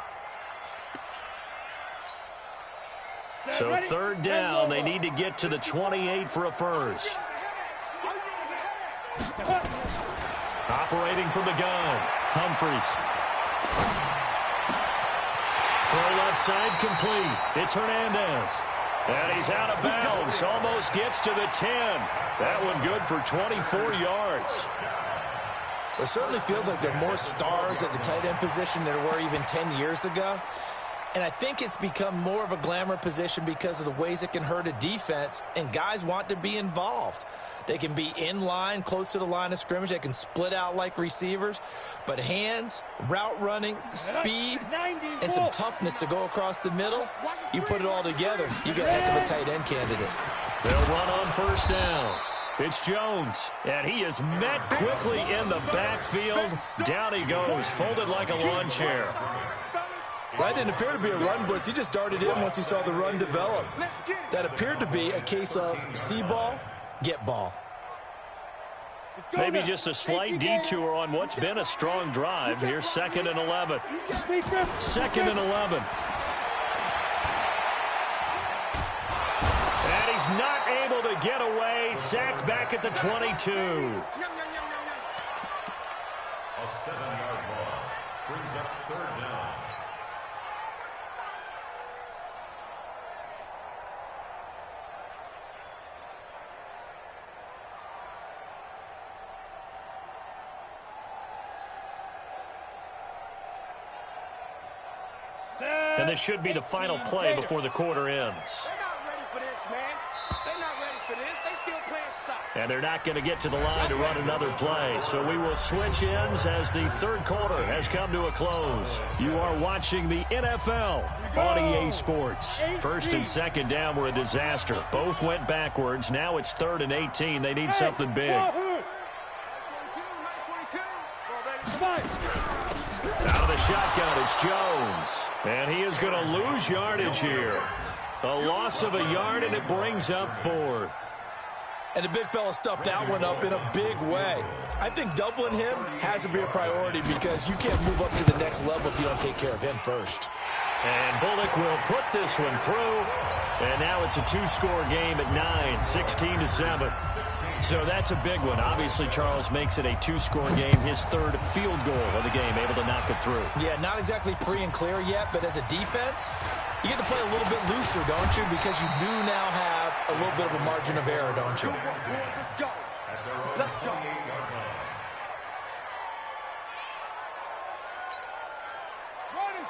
So third down, they need to get to the 28 for a first. Operating from the gun, Humphries. Throw left side complete. It's Hernandez. And he's out of bounds. Almost gets to the 10. That one good for 24 yards. It certainly feels like there are more stars at the tight end position than there were even 10 years ago. And I think it's become more of a glamour position because of the ways it can hurt a defense, and guys want to be involved. They can be in line, close to the line of scrimmage. They can split out like receivers. But hands, route running, speed, and some toughness to go across the middle, you put it all together, you got a heck of a tight end candidate. They'll run on first down. It's Jones, and he is met quickly in the backfield. Down he goes, folded like a lawn chair. That didn't appear to be a run blitz. He just darted in once he saw the run develop. That appeared to be a case of see ball, get ball. Maybe just a slight detour on what's been a strong drive. Here's 2nd and 11. 2nd and 11. And he's not able to get away. Sacked back at the 22. A 7-yard loss brings up third down. And this should be the final play before the quarter ends. They're not ready for this, man. They're not ready for this. They still playing soccer. And they're not going to get to the line to run another play. So we will switch ends as the third quarter has come to a close. You are watching the NFL on EA Sports. First and second down were a disaster. Both went backwards. Now it's 3rd and 18. They need something big. Out of the shotgun, it's Jones. And he is going to lose yardage here. A loss of a yard, and it brings up 4th. And the big fella stuffed that one up in a big way. I think doubling him has to be a priority because you can't move up to the next level if you don't take care of him first. And Bullock will put this one through. And now it's a 2-score game at 9, 16-7. So that's a big one. Obviously, Charles makes it a 2-score game. His 3rd field goal of the game, able to knock it through. Yeah, not exactly free and clear yet, but as a defense, you get to play a little bit looser, don't you? Because you do now have a little bit of a margin of error, don't you? Let's go. Let's go.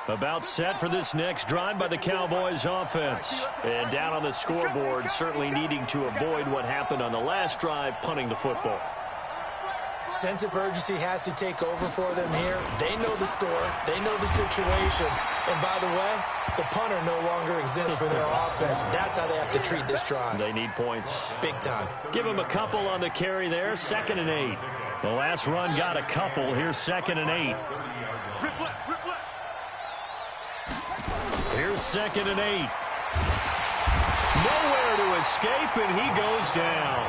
About set for this next drive by the Cowboys offense. And down on the scoreboard, certainly needing to avoid what happened on the last drive, punting the football. Sense of urgency has to take over for them here. They know the score. They know the situation. And by the way, the punter no longer exists for their offense. That's how they have to treat this drive. They need points. Big time. Give them a couple on the carry there. 2nd and 8. The last run got a couple. Here's 2nd and 8. Here's 2nd and 8. Nowhere to escape, and he goes down.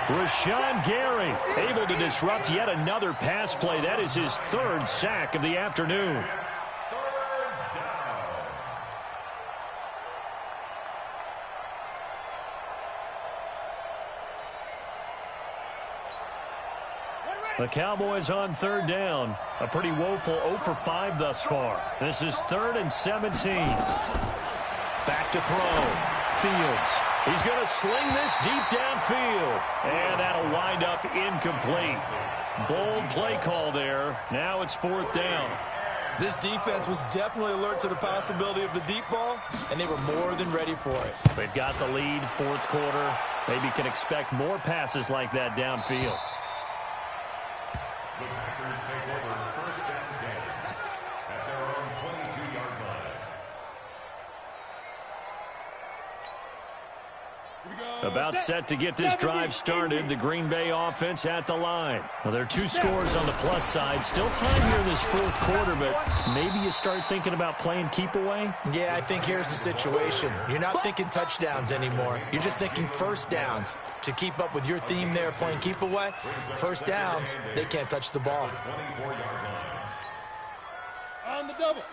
Rashawn Gary able to disrupt yet another pass play. That is his 3rd sack of the afternoon. The Cowboys on 3rd down. A pretty woeful 0 for 5 thus far. This is 3rd and 17. Back to throw. Fields. He's going to sling this deep downfield. And that'll wind up incomplete. Bold play call there. Now it's 4th down. This defense was definitely alert to the possibility of the deep ball, and they were more than ready for it. They've got the lead, 4th quarter. Maybe can expect more passes like that downfield. The Packers take over 1st and 10 at their own 22-yard line. About set to get this drive started, the Green Bay offense at the line. Well, there are 2 scores on the plus side. Still time here in this fourth quarter, but maybe you start thinking about playing keep away? Yeah, I think here's the situation. You're not thinking touchdowns anymore. You're just thinking first downs. To keep up with your theme there, playing keep away, first downs, they can't touch the ball. On the double.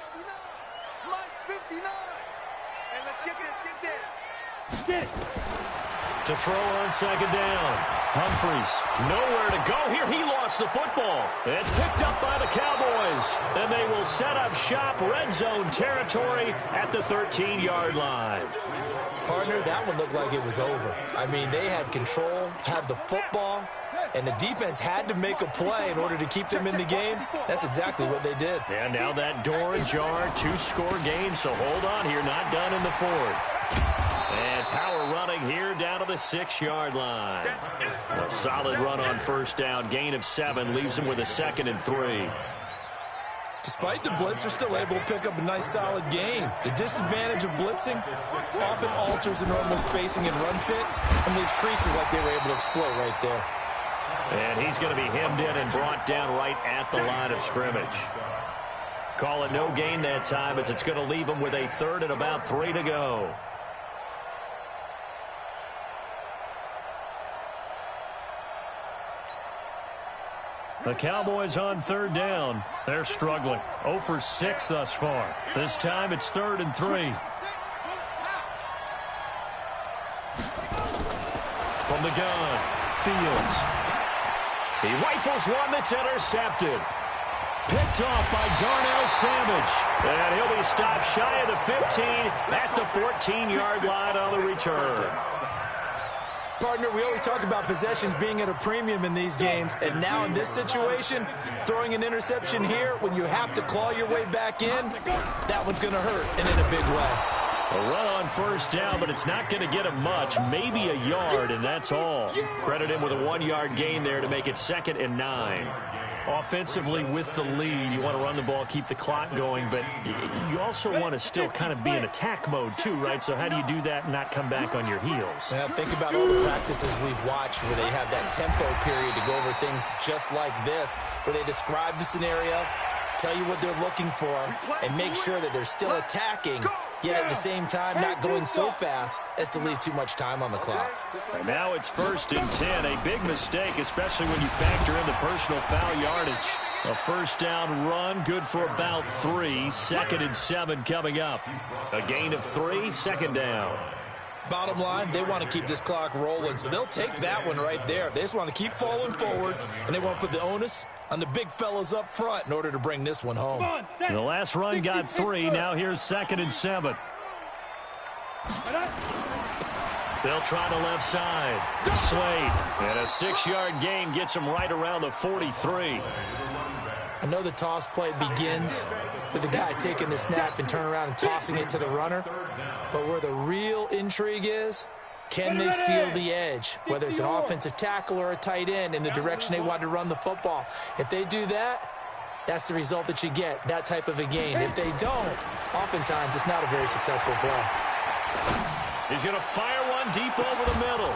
Mike's 59. And let's get this. Get it. To throw on second down. Humphries, nowhere to go here. He lost the football. It's picked up by the Cowboys. And they will set up shop, red zone territory at the 13-yard line. Partner, that one looked like it was over. I mean, they had control, had the football, and the defense had to make a play in order to keep them in the game. That's exactly what they did. And now that door ajar, 2-score game, so hold on here, not done in the fourth. And power running here down to the 6-yard line. A solid run on first down, gain of 7, leaves them with a 2nd and 3. Despite the blitz, they're still able to pick up a nice, solid gain. The disadvantage of blitzing often alters the normal spacing and run fits and leaves creases like they were able to exploit right there. And he's going to be hemmed in and brought down right at the line of scrimmage. Call it no gain that time, as it's going to leave him with a 3rd and about 3 to go. The Cowboys on 3rd down. They're struggling. 0 for 6 thus far. This time it's 3rd and 3. From the gun, Fields. He rifles one that's intercepted. Picked off by Darnell Savage. And he'll be stopped shy of the 15 at the 14-yard line on the return. Partner, we always talk about possessions being at a premium in these games, and now in this situation, throwing an interception here when you have to claw your way back in, that one's going to hurt, and in a big way. A run on first down, but it's not going to get him much, maybe a yard, and that's all. Credit him with a 1-yard gain there to make it 2nd and 9. Offensively, with the lead, you want to run the ball, keep the clock going, but you also want to still kind of be in attack mode too, right? So how do you do that and not come back on your heels? Now, think about all the practices we've watched where they have that tempo period to go over things just like this, where they describe the scenario, tell you what they're looking for, and make sure that they're still attacking, yet at the same time not going so fast as to leave too much time on the clock. And now it's 1st and 10. A big mistake, especially when you factor in the personal foul yardage. A first down run, good for about 3. 2nd and 7 coming up. A gain of 3, 2nd down. Bottom line, they want to keep this clock rolling, so they'll take that one right there. They just want to keep falling forward, and they want to put the onus on the big fellas up front in order to bring this one home. The last run got 3. Now here's 2nd and 7. They'll try the left side. Slade. And a 6-yard gain gets him right around the 43. I know the toss play begins with the guy taking the snap and turning around and tossing it to the runner. But where the real intrigue is, can they seal the edge, whether it's an offensive tackle or a tight end, in the direction they want to run the football? If they do that, that's the result that you get, that type of a gain. If they don't, oftentimes it's not a very successful play. He's going to fire one deep over the middle.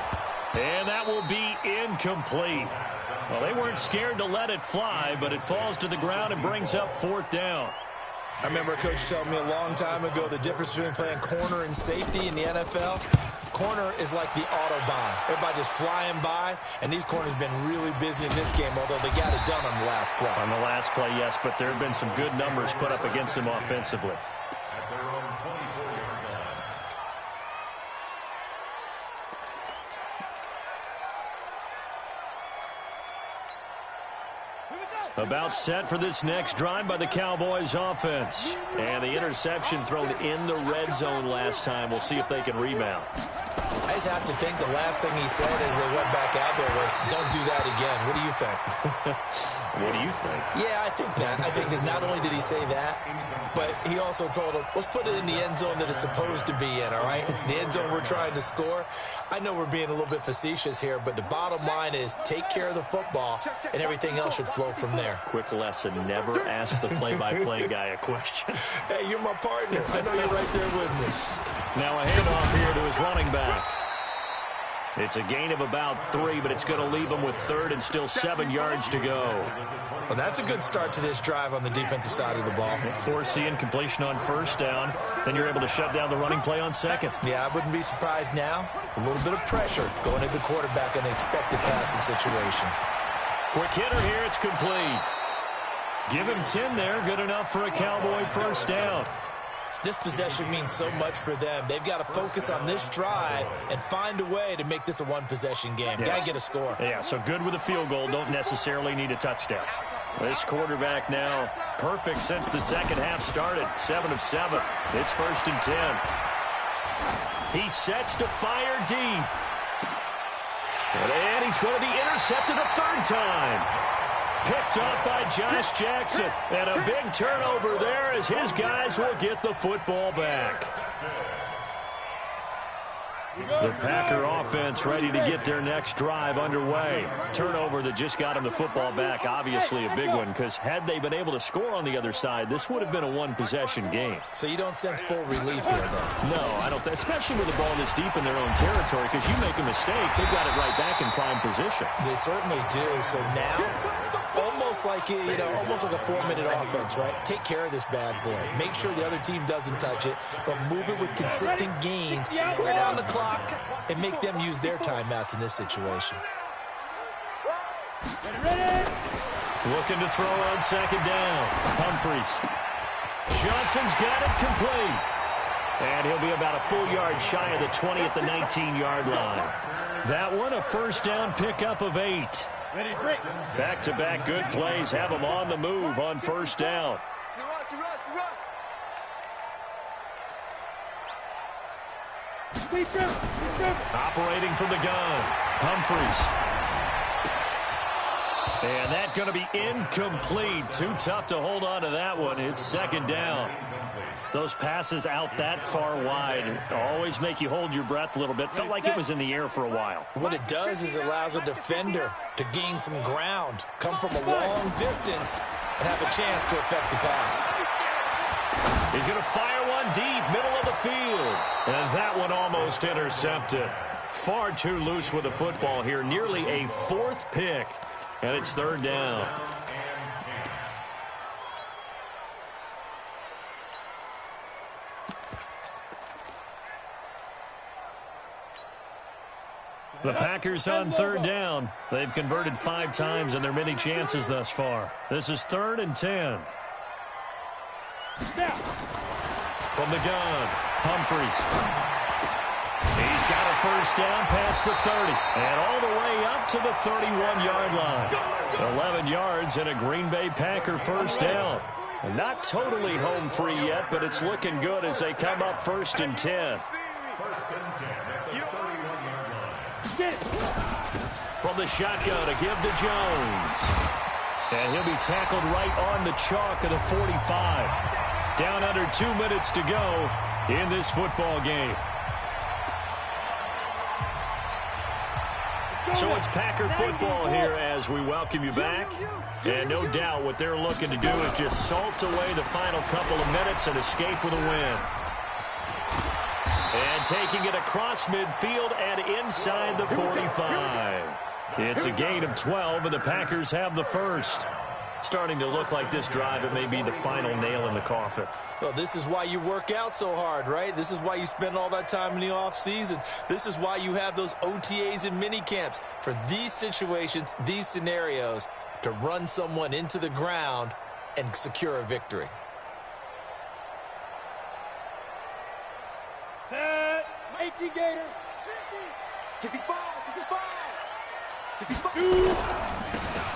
And that will be incomplete. Well, they weren't scared to let it fly, but it falls to the ground and brings up 4th down. I remember a coach telling me a long time ago the difference between playing corner and safety in the NFL. Corner is like the Autobahn. Everybody just flying by, and these corners have been really busy in this game, although they got it done on the last play. On the last play, yes, but there have been some good numbers put up against them offensively. At their own 24-yard line. About set for this next drive by the Cowboys offense. And the interception thrown in the red zone last time. We'll see if they can rebound. I just have to think the last thing he said as they went back out there was, don't do that again. What do you think? What do you think? Yeah, I think that. I think that not only did he say that, but he also told him, let's put it in the end zone that it's supposed to be in, all right? The end zone we're trying to score. I know we're being a little bit facetious here, but the bottom line is take care of the football, and everything else should flow from there. Quick lesson, never ask the play-by-play guy a question. Hey, you're my partner. I know you're right there with me. Now a handoff here to his running back. It's a gain of about 3, but it's going to leave them with third and still 7 yards to go. Well, that's a good start to this drive on the defensive side of the ball. Force the incompletion on first down. Then you're able to shut down the running play on second. Yeah, I wouldn't be surprised now. A little bit of pressure going at the quarterback in an expected passing situation. Quick hitter here. It's complete. Give him 10 there. Good enough for a Cowboy first down. This possession means so much for them. They've got to focus on this drive and find a way to make this a one-possession game. Yes. Got to get a score. Yeah, so good with a field goal. Don't necessarily need a touchdown. This quarterback now perfect since the second half started. 7 of 7. It's first and 10. He sets to fire deep. And he's going to be intercepted a third time. Picked up by Josh Jackson. And a big turnover there as his guys will get the football back. The Packer offense ready to get their next drive underway. Turnover that just got them the football back, obviously a big one, because had they been able to score on the other side, this would have been a one-possession game. So you don't sense full relief here, then? No, I don't. Especially with a ball this deep in their own territory, because you make a mistake, they've got it right back in prime position. They certainly do. So now, almost like almost like a 4-minute offense, right? Take care of this bad boy. Make sure the other team doesn't touch it, but move it with consistent gains. Wear down the clock and make them use their timeouts in this situation. Looking to throw on second down. Humphries. Johnson's got it complete. And he'll be about a full yard shy of the 20 at the 19-yard line. That one a first down pickup of 8. Back-to-back good plays have them on the move on first down. Operating from the gun. Humphries. And that's going to be incomplete. Too tough to hold on to that one. It's second down. Those passes out that far wide always make you hold your breath a little bit. Felt like it was in the air for a while. What it does is it allows a defender to gain some ground, come from a long distance, and have a chance to affect the pass. He's going to fire one deep, middle of the field. And that one almost intercepted. Far too loose with the football here. Nearly a 4th pick. And it's third down. The Packers on third down. They've converted 5 times in their many chances thus far. This is 3rd and 10. From the gun, Humphries. He's got a first down past the 30. And all the way up to the 31-yard line. 11 yards and a Green Bay Packer first down. Not totally home free yet, but it's looking good as they come up first and 10. First and 10 at the 31-yard line. From the shotgun to give to Jones. And he'll be tackled right on the chalk of the 45. Down under 2 minutes to go in this football game. So it's Packer football here as we welcome you back. And no doubt what they're looking to do is just salt away the final couple of minutes and escape with a win. And taking it across midfield and inside the 45. It's a gain of 12, and the Packers have the first. Starting to look like this drive, it may be the final nail in the coffin. Well, this is why you work out so hard, right? This is why you spend all that time in the offseason. This is why you have those OTAs and mini camps. For these situations, these scenarios, to run someone into the ground and secure a victory. Set. 18 Gator. 65. 65. 65.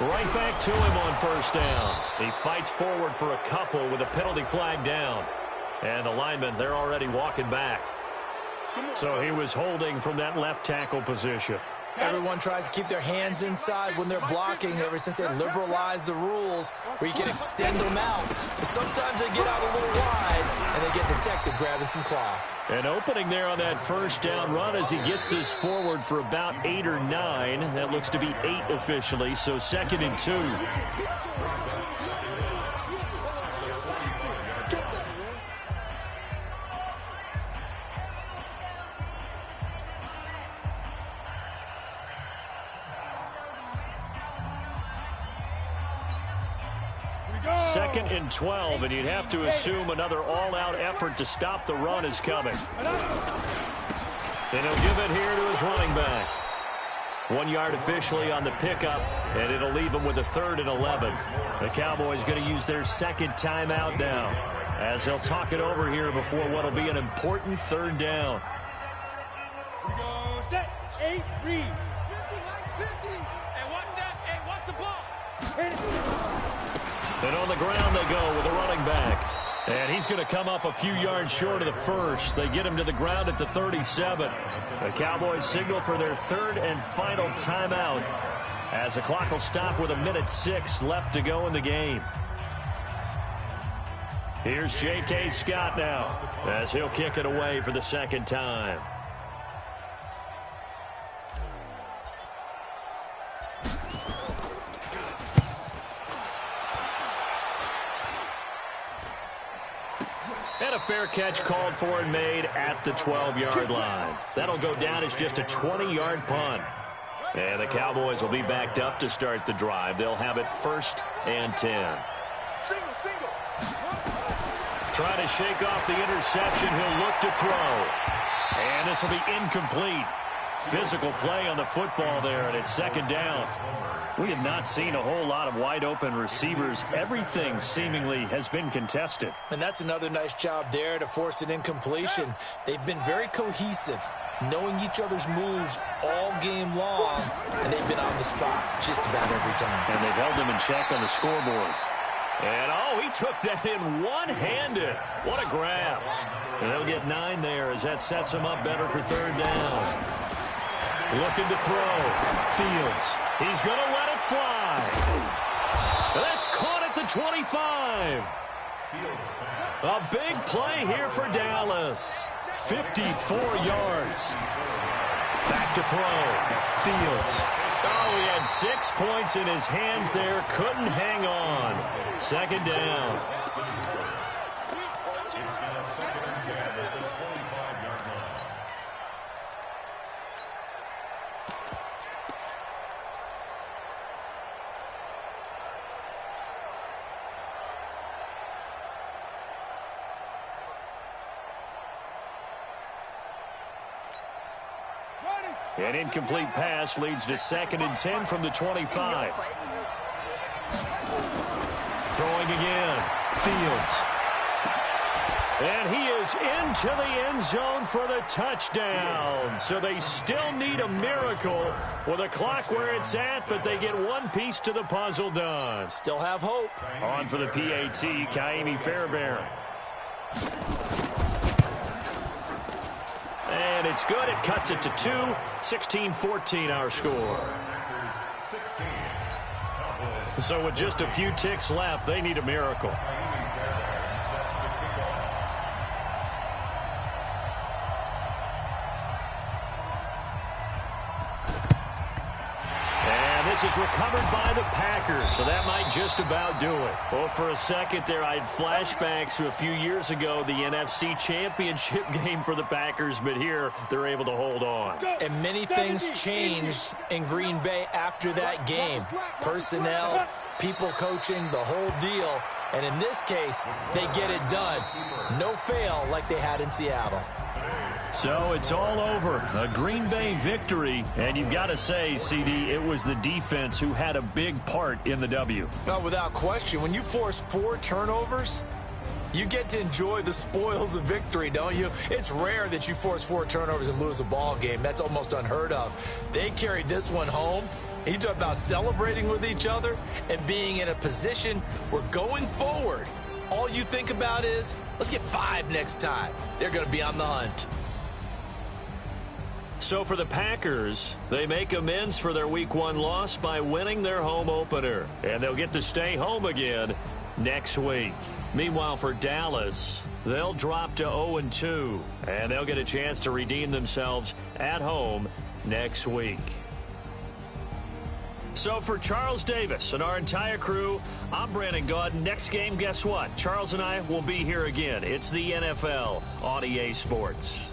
Right back to him on first down. He fights forward for a couple with a penalty flag down. And the linemen, they're already walking back. So he was holding from that left tackle position. Everyone tries to keep their hands inside when they're blocking ever since they liberalized the rules where you can extend them out. But sometimes they get out a little wide and they get protected grabbing some cloth. An opening there on that first down run as he gets this forward for about 8 or 9. That looks to be 8 officially, so 2nd and 2. 2nd and 12, and you'd have to assume another all-out effort to stop the run is coming. And he'll give it here to his running back. 1 yard officially on the pickup, and it'll leave him with a 3rd and 11. The Cowboys going to use their second timeout now, as they'll talk it over here before what will be an important 3rd down. We go set, 8, read. 50, Mike, 50. Hey, watch that. Hey, watch the ball. And on the ground they go with a running back. And he's going to come up a few yards short of the first. They get him to the ground at the 37. The Cowboys signal for their 3rd and final timeout, as the clock will stop with 1:06 left to go in the game. Here's J.K. Scott now, as he'll kick it away for the 2nd time. And a fair catch called for and made at the 12-yard line. That'll go down as just a 20-yard punt. And the Cowboys will be backed up to start the drive. They'll have it 1st and 10. Single. Trying to shake off the interception. He'll look to throw. And this will be incomplete. Physical play on the football there, and it's 2nd down. We have not seen a whole lot of wide-open receivers. Everything seemingly has been contested. And that's another nice job there to force an incompletion. They've been very cohesive, knowing each other's moves all game long, and they've been on the spot just about every time. And they've held them in check on the scoreboard. And, oh, he took that in one-handed. What a grab. And they'll get 9 there as that sets them up better for 3rd down. Looking to throw. Fields. He's going to let it fly. That's caught at the 25. A big play here for Dallas. 54 yards. Back to throw. Fields. Oh, he had 6 points in his hands there. Couldn't hang on. 2nd down. An incomplete pass leads to 2nd and 10 from the 25. Throwing again. Fields. And he is into the end zone for the touchdown. So they still need a miracle with a clock where it's at, but they get one piece to the puzzle done. Still have hope. On for the PAT, Kaimi Fairbairn. And it's good. It cuts it to 2. 16-14 our score. So with just a few ticks left, they need a miracle. This is recovered by the Packers, so that might just about do it. Well, for a second there, I had flashbacks to a few years ago, the NFC Championship game for the Packers, but here they're able to hold on. And many things changed in Green Bay after that game. Personnel, people coaching, the whole deal. And in this case, they get it done. No fail like they had in Seattle. So it's all over. A Green Bay victory. And you've got to say, CD, it was the defense who had a big part in the W. Oh, without question. When you force 4 turnovers, you get to enjoy the spoils of victory, don't you? It's rare that you force 4 turnovers and lose a ball game. That's almost unheard of. They carried this one home. You talk about celebrating with each other and being in a position where going forward, all you think about is, let's get 5 next time. They're going to be on the hunt. So for the Packers, they make amends for their Week 1 loss by winning their home opener. And they'll get to stay home again next week. Meanwhile, for Dallas, they'll drop to 0-2. And they'll get a chance to redeem themselves at home next week. So for Charles Davis and our entire crew, I'm Brandon Gaudin. Next game, guess what? Charles and I will be here again. It's the NFL on EA Sports.